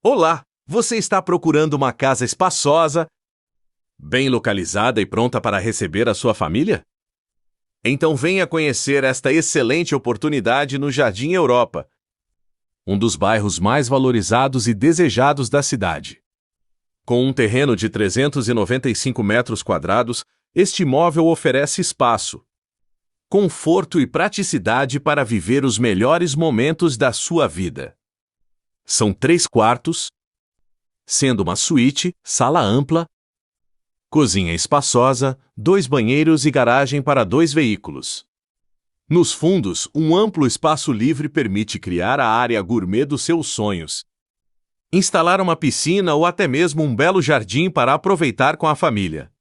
Olá! Você está procurando uma casa espaçosa, bem localizada e pronta para receber a sua família? Então venha conhecer esta excelente oportunidade no Jardim Europa, um dos bairros mais valorizados e desejados da cidade. Com um terreno de 395 metros quadrados, este imóvel oferece espaço, conforto e praticidade para viver os melhores momentos da sua vida. São 3 quartos, sendo uma suíte, sala ampla, cozinha espaçosa, 2 banheiros e garagem para 2 veículos. Nos fundos, um amplo espaço livre permite criar a área gourmet dos seus sonhos, instalar uma piscina ou até mesmo um belo jardim para aproveitar com a família.